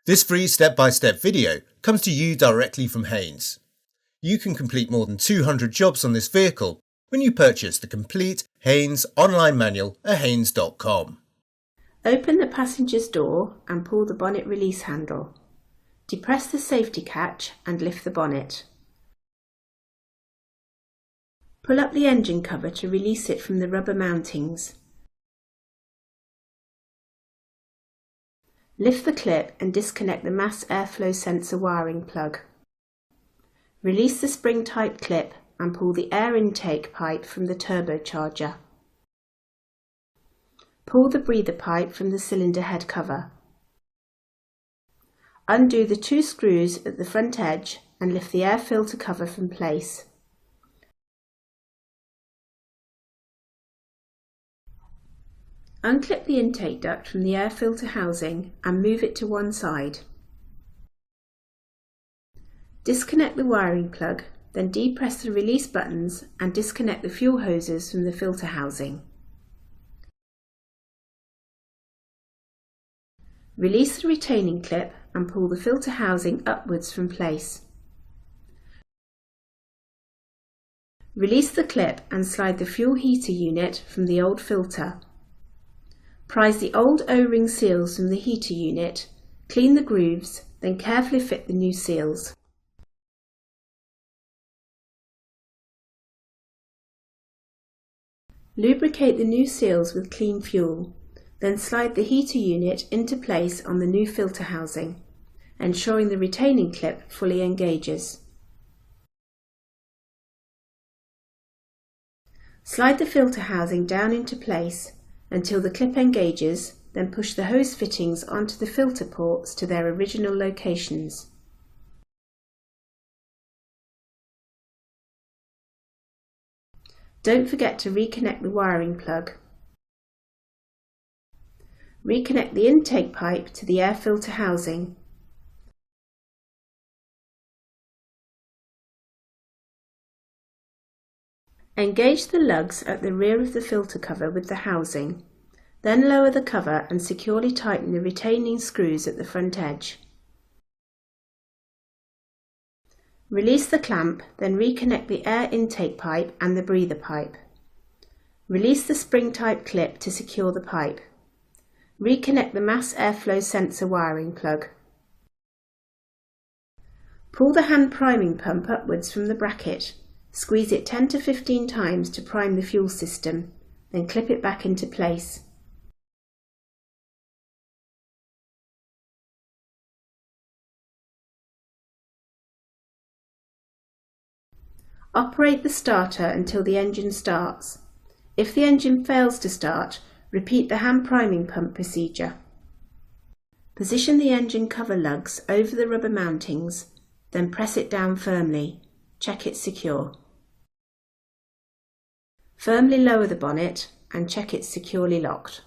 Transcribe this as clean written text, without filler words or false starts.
This free step-by-step video comes to you directly from Haynes. You can complete more than 200 jobs on this vehicle when you purchase the complete Haynes online manual at haynes.com. Open the passenger's door and pull the bonnet release handle. Depress the safety catch and lift the bonnet. Pull up the engine cover to release it from the rubber mountings. Lift the clip and disconnect the mass airflow sensor wiring plug. Release the spring-type clip and pull the air intake pipe from the turbocharger. Pull the breather pipe from the cylinder head cover. Undo the 2 screws at the front edge and lift the air filter cover from place. Unclip the intake duct from the air filter housing and move it to one side. Disconnect the wiring plug, then depress the release buttons and disconnect the fuel hoses from the filter housing. Release the retaining clip and pull the filter housing upwards from place. Release the clip and slide the fuel heater unit from the old filter. Prise the old O-ring seals from the heater unit, clean the grooves, then carefully fit the new seals. Lubricate the new seals with clean fuel, then slide the heater unit into place on the new filter housing, ensuring the retaining clip fully engages. Slide the filter housing down into place until the clip engages, then push the hose fittings onto the filter ports to their original locations. Don't forget to reconnect the wiring plug. Reconnect the intake pipe to the air filter housing. Engage the lugs at the rear of the filter cover with the housing, then lower the cover and securely tighten the retaining screws at the front edge. Release the clamp, then reconnect the air intake pipe and the breather pipe. Release the spring-type clip to secure the pipe. Reconnect the mass airflow sensor wiring plug. Pull the hand priming pump upwards from the bracket. Squeeze it 10 to 15 times to prime the fuel system, then clip it back into place. Operate the starter until the engine starts. If the engine fails to start, repeat the hand priming pump procedure. Position the engine cover lugs over the rubber mountings, then press it down firmly. Check it's secure. Firmly lower the bonnet and check it's securely locked.